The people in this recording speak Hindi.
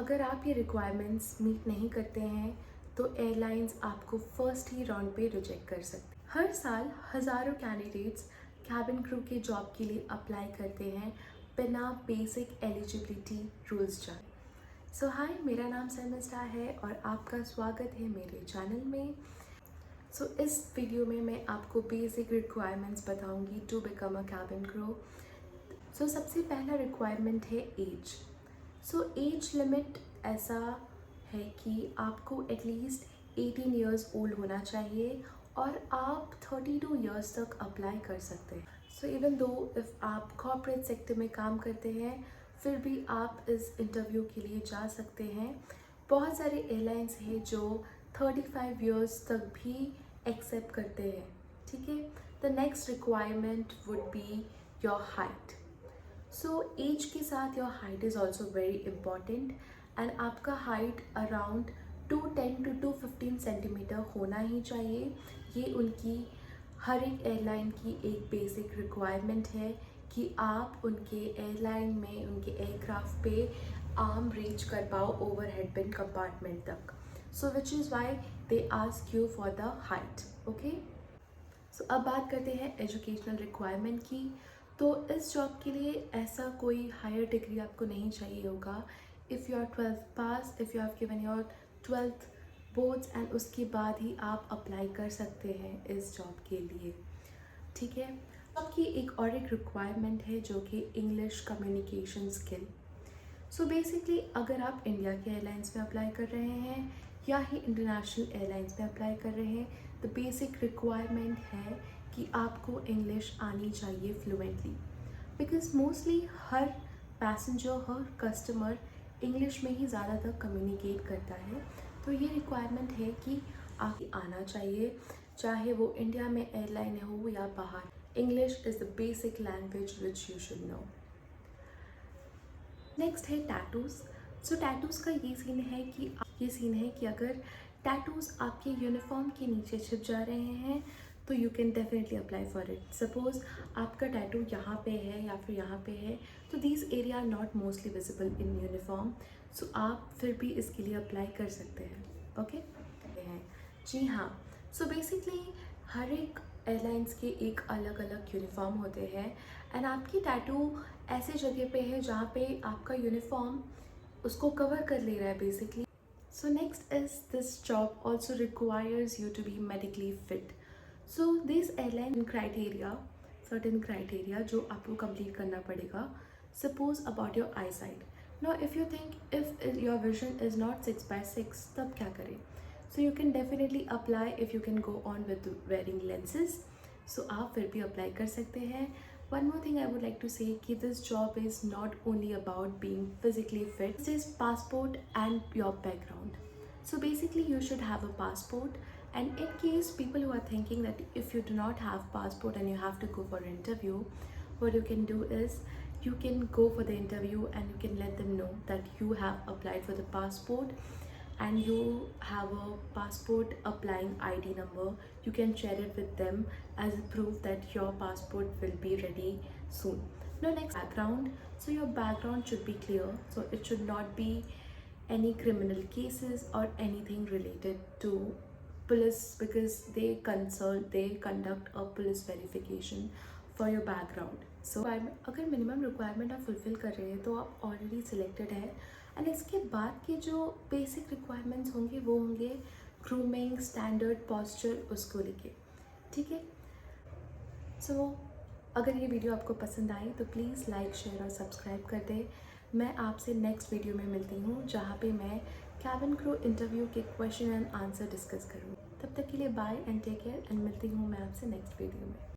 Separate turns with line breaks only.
अगर आप ये रिक्वायरमेंट्स मीट नहीं करते हैं तो एयरलाइंस आपको फर्स्ट ही राउंड पे रिजेक्ट कर सकते हैं। हर साल हज़ारों कैंडिडेट्स कैबिन क्रू के जॉब के लिए अप्लाई करते हैं बिना बेसिक एलिजिबिलिटी रूल्स जाने। सो हाय, मेरा नाम शर्मिष्ठा है और आपका स्वागत है मेरे चैनल में। इस वीडियो में मैं आपको बेसिक रिक्वायरमेंट्स बताऊंगी to become a cabin crew. सबसे पहला रिक्वायरमेंट है एज। एज लिमिट ऐसा है कि आपको एटलीस्ट 18 ईयर्स ओल्ड होना चाहिए और आप 32 ईयर्स तक अप्लाई कर सकते हैं। इवन दो इफ़ आप कॉर्पोरेट सेक्टर में काम करते हैं फिर भी आप इस इंटरव्यू के लिए जा सकते हैं। बहुत सारे एयरलाइंस हैं जो 35 ईयर्स तक भी एक्सेप्ट करते हैं। ठीक है। The next requirement would be your height. Age के साथ your height is also very important and आपका हाइट अराउंड 210 to 215 सेंटीमीटर होना ही चाहिए। ये उनकी हर एक एयरलाइन की एक बेसिक रिक्वायरमेंट है कि आप उनके एयरलाइन में उनके एयरक्राफ्ट पे आर्म रीच कर पाओ ओवर हेडबिन कंपार्टमेंट तक। Which is why they ask you for the height. Okay. अब बात करते हैं एजुकेशनल रिक्वायरमेंट की। इस जॉब के लिए ऐसा कोई हायर डिग्री आपको नहीं चाहिए होगा। If you are 12th pass, if you have given your 12th boards and उसके बाद ही आप अप्लाई कर सकते हैं इस जॉब के लिए। ठीक है। आपकी एक रिक्वायरमेंट है जो कि इंग्लिश कम्युनिकेशन स्किल। बेसिकली अगर आप इंडिया के एयरलाइंस में अप्लाई कर रहे हैं या ही इंटरनेशनल एयरलाइंस में अप्लाई कर रहे हैं तो बेसिक रिक्वायरमेंट है कि आपको इंग्लिश आनी चाहिए fluently, because mostly her passenger her customer English में ही ज़्यादातर कम्युनिकेट करता है। ये रिक्वायरमेंट है कि आपको आना चाहिए, चाहे वो इंडिया में एयरलाइन हो या बाहर। English is the basic language which you should know. Next है टैटूज़। टैटूज़ का ये सीन है कि अगर टैटूज़ आपके यूनिफॉर्म के नीचे छिप जा रहे हैं तो you can definitely apply for it. Suppose आपका टैटू यहाँ पे है या फिर यहाँ पे है तो these area are not mostly visible in uniform, आप फिर भी इसके लिए अप्लाई कर सकते हैं। ओके। जी हाँ। बेसिकली हर एक एयरलाइंस के एक अलग अलग यूनिफॉर्म होते हैं एंड आपकी टैटू ऐसे जगह पे है जहाँ पे आपका यूनिफॉर्म उसको कवर कर ले रहा है basically. Next is this job also requires you to be medically fit. This airline criteria certain criteria जो आपको कंप्लीट करना पड़ेगा। Suppose about your eyesight. Now if you think if your vision is not 6/6 तब क्या करें? You can definitely apply if you can go on with wearing lenses. आप फिर भी अप्लाई कर सकते हैं। One more thing I would like to say कि this job is not only about being physically fit. This is passport and your background. Basically you should have a passport, and in case people who are thinking that if you do not have passport and you have to go for an interview, what you can do is you can go for the interview and you can let them know that you have applied for the passport and you have a passport applying ID number. You can share it with them as a proof that your passport will be ready soon. Now next, background. Your background should be clear, it should not be any criminal cases or anything related to police, because they conduct a police verification for your background. अगर मिनिमम रिक्वायरमेंट आप फुलफिल कर रहे हैं तो आप ऑलरेडी सिलेक्टेड है। एंड इसके बाद के जो बेसिक रिक्वायरमेंट्स होंगे वो होंगे ग्रूमिंग, स्टैंडर्ड, पॉस्चर, उसको लेके। ठीक है। अगर ये वीडियो आपको पसंद आई तो प्लीज़ लाइक, शेयर और सब्सक्राइब कर दें। मैं आपसे नेक्स्ट वीडियो में मिलती हूँ जहाँ पे मैं कैबिन क्रू इंटरव्यू के क्वेश्चन एंड आंसर डिस्कस करूँ। तब तक के लिए bye and take care, and मिलती हूँ मैं आपसे नेक्स्ट वीडियो में।